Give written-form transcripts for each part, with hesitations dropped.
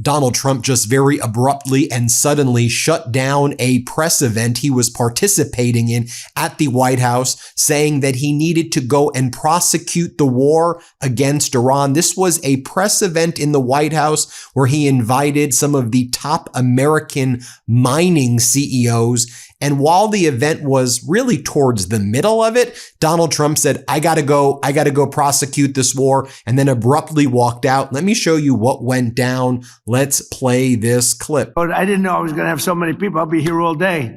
Donald Trump just very abruptly and suddenly shut down a press event he was participating in at the White House, saying that he needed to go and prosecute the war against Iran. This was a press event in the White House where he invited some of the top American mining CEOs. And while the event was really towards the middle of it, Donald Trump said, I gotta go prosecute this war, and then abruptly walked out. Let me show you what went down. Let's play this clip. But I didn't know I was going to have so many people. I'll be here all day.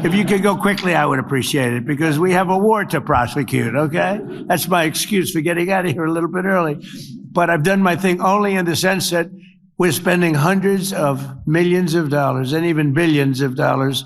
If you could go quickly, I would appreciate it, because we have a war to prosecute, okay? That's my excuse for getting out of here a little bit early. But I've done my thing only in the sense that we're spending hundreds of millions of dollars and even billions of dollars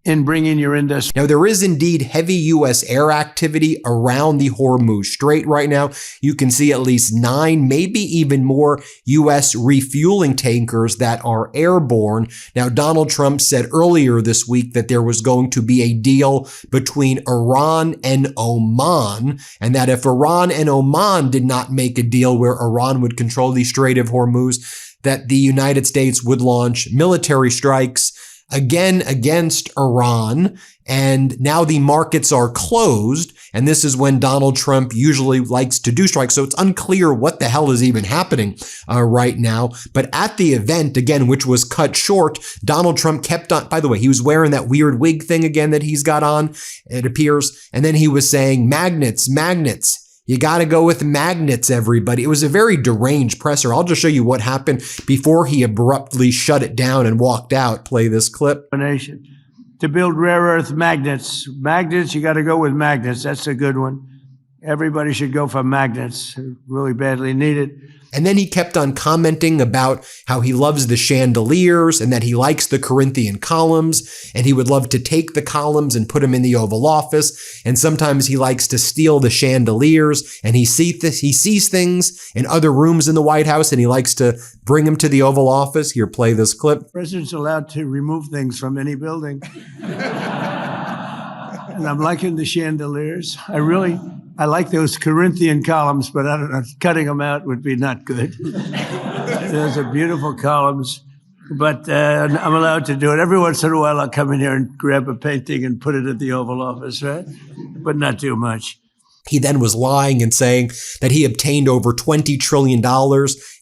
in bringing your industry. Now, there is indeed heavy U.S. air activity around the Hormuz Strait right now. You can see at least 9, maybe even more U.S. refueling tankers that are airborne. Now, Donald Trump said earlier this week that there was going to be a deal between Iran and Oman, and that if Iran and Oman did not make a deal where Iran would control the Strait of Hormuz, that the United States would launch military strikes again against Iran. And now the markets are closed. And this is when Donald Trump usually likes to do strikes. So it's unclear what the hell is even happening right now. But at the event, again, which was cut short, Donald Trump kept on, by the way, he was wearing that weird wig thing again that he's got on, it appears. And then he was saying, magnets, magnets. You got to go with magnets, everybody. It was a very deranged presser. I'll just show you what happened before he abruptly shut it down and walked out. Play this clip. To build rare earth magnets. Magnets, you got to go with magnets. That's a good one. Everybody should go for magnets. Really badly needed. And then he kept on commenting about how he loves the chandeliers and that he likes the Corinthian columns, and he would love to take the columns and put them in the Oval Office. And sometimes he likes to steal the chandeliers, and he sees things in other rooms in the White House, and he likes to bring them to the Oval Office. Here, play this clip. The president's allowed to remove things from any building. And I'm liking the chandeliers. I like those Corinthian columns, but I don't know, cutting them out would be not good. Those are beautiful columns, but I'm allowed to do it. Every once in a while, I'll come in here and grab a painting and put it at the Oval Office, right? But not too much. He then was lying and saying that he obtained over $20 trillion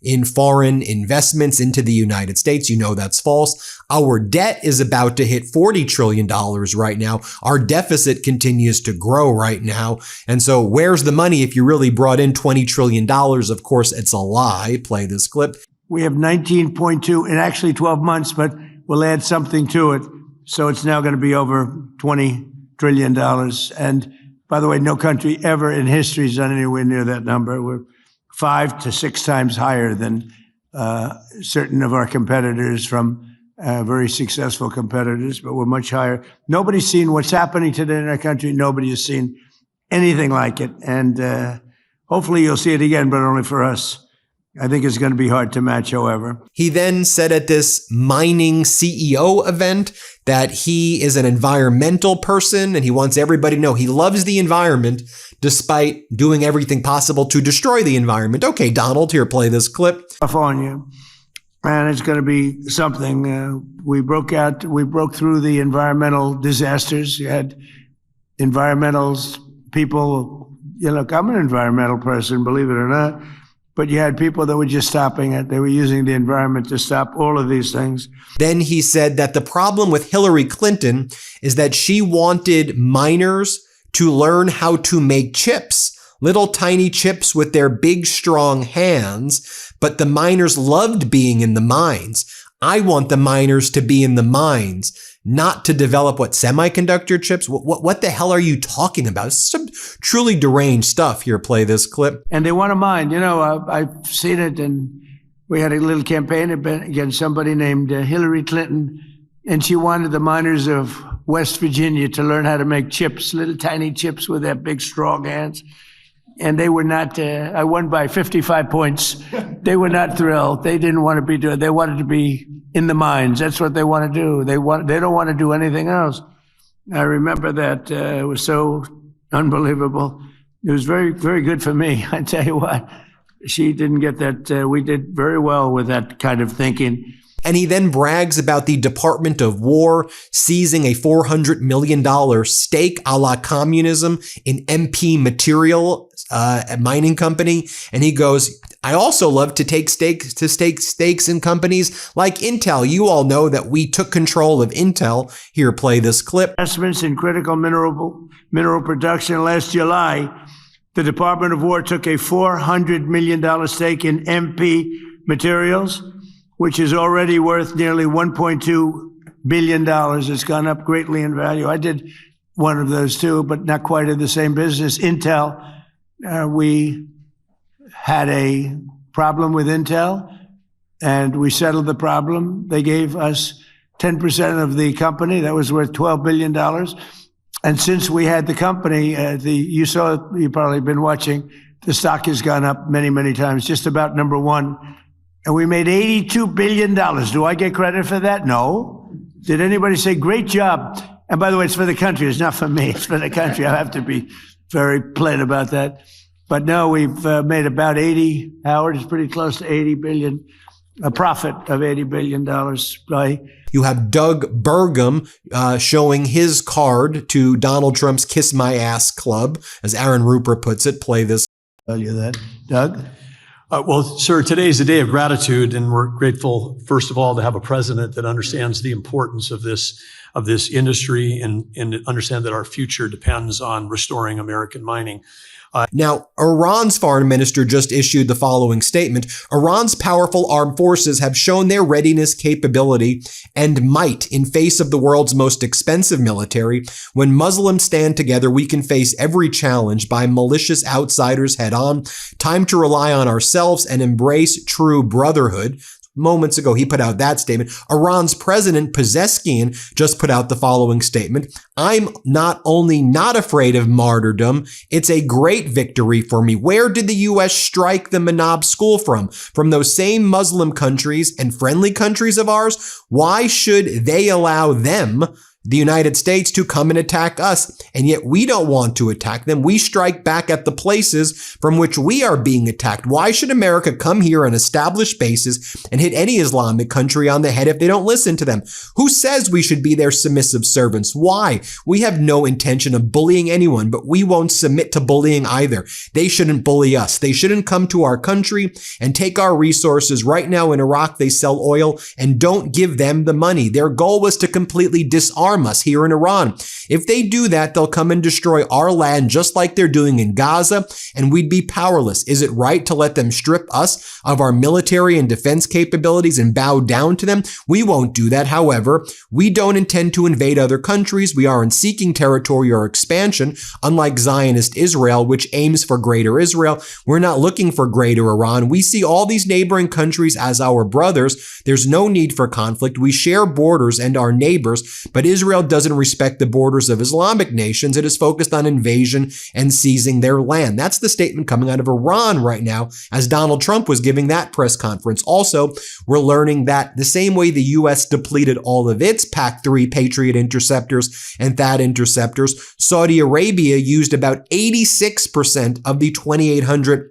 in foreign investments into the United States. You know that's false. Our debt is about to hit $40 trillion right now. Our deficit continues to grow right now. And so where's the money if you really brought in $20 trillion? Of course, it's a lie. Play this clip. We have 19.2 in actually 12 months, but we'll add something to it. So it's now going to be over $20 trillion. And by the way, no country ever in history has done anywhere near that number. We're 5 to 6 times higher than certain of our competitors, from very successful competitors, but we're much higher. Nobody's seen what's happening today in our country. Nobody has seen anything like it. And hopefully you'll see it again, but only for us. I think it's going to be hard to match, however. He then said at this mining CEO event that he is an environmental person and he wants everybody to know he loves the environment despite doing everything possible to destroy the environment. Okay, Donald, here, play this clip. California, and it's going to be something. We broke through the environmental disasters. You had environmental people. Look, I'm an environmental person, believe it or not. But you had people that were just stopping it. They were using the environment to stop all of these things. Then he said that the problem with Hillary Clinton is that she wanted miners to learn how to make chips, little tiny chips with their big, strong hands. But the miners loved being in the mines. I want the miners to be in the mines, not to develop semiconductor chips. What the hell are you talking about? It's some truly deranged stuff. Here, play this clip. And they want to mine. I've seen it, and we had a little campaign against somebody named Hillary Clinton, and she wanted the miners of West Virginia to learn how to make chips, little tiny chips with their big, strong hands. And they were not, I won by 55 points. They were not thrilled. They didn't want to be doing it. They wanted to be in the mines. That's what they want to do. They don't want to do anything else. I remember that. It was so unbelievable. It was very, very good for me. I tell you what, she didn't get that. We did very well with that kind of thinking. And he then brags about the Department of War seizing a $400 million stake a la communism in MP Material, a mining company. And he goes, I also love to take stakes in companies like Intel. You all know that we took control of Intel. Here, play this clip. Investments in critical mineral production. Last July, the Department of War took a $400 million stake in MP Materials, which is already worth nearly $1.2 billion. It's gone up greatly in value. I did one of those too, but not quite in the same business. Intel, we had a problem with Intel, and we settled the problem. They gave us 10% of the company. That was worth $12 billion. And since we had the company, you've probably been watching, the stock has gone up many, many times, just about number one. And we made $82 billion. Do I get credit for that? No. Did anybody say, great job? And by the way, it's for the country. It's not for me. It's for the country. I have to be very plain about that. But no, we've made about 80, Howard, it's pretty close to 80 billion, a profit of $80 billion. You have Doug Burgum showing his card to Donald Trump's Kiss My Ass Club, as Aaron Rupert puts it. Play this. Tell you that. Doug? Well, sir, today is a day of gratitude, and we're grateful, first of all, to have a president that understands the importance of this industry and understand that our future depends on restoring American mining. Now, Iran's foreign minister just issued the following statement. Iran's powerful armed forces have shown their readiness, capability, and might in face of the world's most expensive military. When Muslims stand together, we can face every challenge by malicious outsiders head on. Time to rely on ourselves and embrace true brotherhood. Moments ago, he put out that statement. Iran's president, Pezeshkian, just put out the following statement. I'm not only not afraid of martyrdom, it's a great victory for me. Where did the U.S. strike the Manab school from? From those same Muslim countries and friendly countries of ours? Why should they allow them, the United States, to come and attack us? And yet we don't want to attack them. We strike back at the places from which we are being attacked. Why should America come here and establish bases and hit any Islamic country on the head if they don't listen to them? Who says we should be their submissive servants? Why? We have no intention of bullying anyone, but we won't submit to bullying either. They shouldn't bully us. They shouldn't come to our country and take our resources. Right now in Iraq, they sell oil and don't give them the money. Their goal was to completely disarm us here in Iran. If they do that, they'll come and destroy our land just like they're doing in Gaza, and we'd be powerless. Is it right to let them strip us of our military and defense capabilities and bow down to them? We won't do that. However, we don't intend to invade other countries. We aren't seeking territory or expansion, unlike Zionist Israel, which aims for greater Israel. We're not looking for greater Iran. We see all these neighboring countries as our brothers. There's no need for conflict. We share borders and are neighbors, but Israel doesn't respect the borders of Islamic nations. It is focused on invasion and seizing their land. That's the statement coming out of Iran right now, as Donald Trump was giving that press conference. Also, we're learning that the same way the U.S. depleted all of its PAC-3 Patriot interceptors and THAAD interceptors, Saudi Arabia used about 86% of the 2,800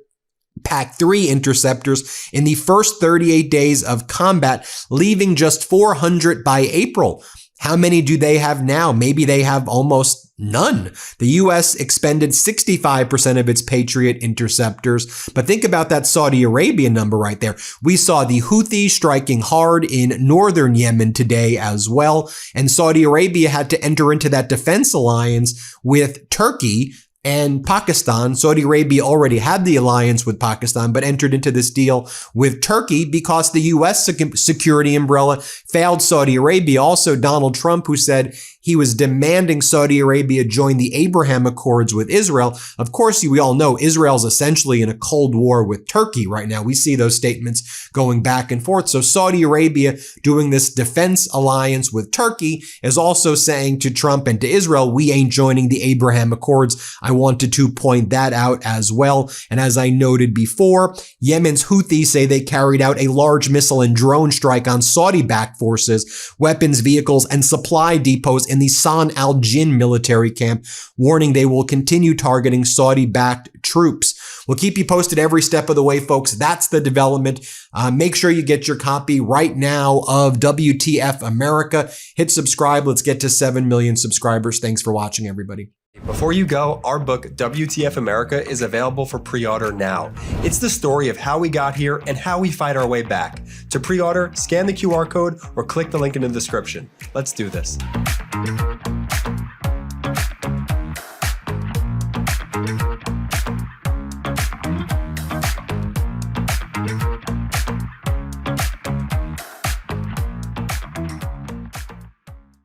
PAC-3 interceptors in the first 38 days of combat, leaving just 400 by April. How many do they have now? Maybe they have almost none. The U.S. expended 65% of its Patriot interceptors. But think about that Saudi Arabia number right there. We saw the Houthis striking hard in northern Yemen today as well. And Saudi Arabia had to enter into that defense alliance with Turkey and Pakistan. Saudi Arabia already had the alliance with Pakistan, but entered into this deal with Turkey because the U.S. security umbrella failed Saudi Arabia. Also, Donald Trump, who said he was demanding Saudi Arabia join the Abraham Accords with Israel. Of course, we all know Israel's essentially in a cold war with Turkey right now. We see those statements going back and forth. So Saudi Arabia doing this defense alliance with Turkey is also saying to Trump and to Israel, we ain't joining the Abraham Accords. I wanted to point that out as well. And as I noted before, Yemen's Houthis say they carried out a large missile and drone strike on Saudi-backed forces, weapons, vehicles, and supply depots in the San al-Jin military camp, warning they will continue targeting Saudi-backed troops. We'll keep you posted every step of the way, folks. That's the development. Make sure you get your copy right now of WTF America. Hit subscribe. Let's get to 7 million subscribers. Thanks for watching, everybody. Before you go, our book, WTF America, is available for pre-order now. It's the story of how we got here and how we fight our way back. To pre-order, scan the QR code or click the link in the description. Let's do this.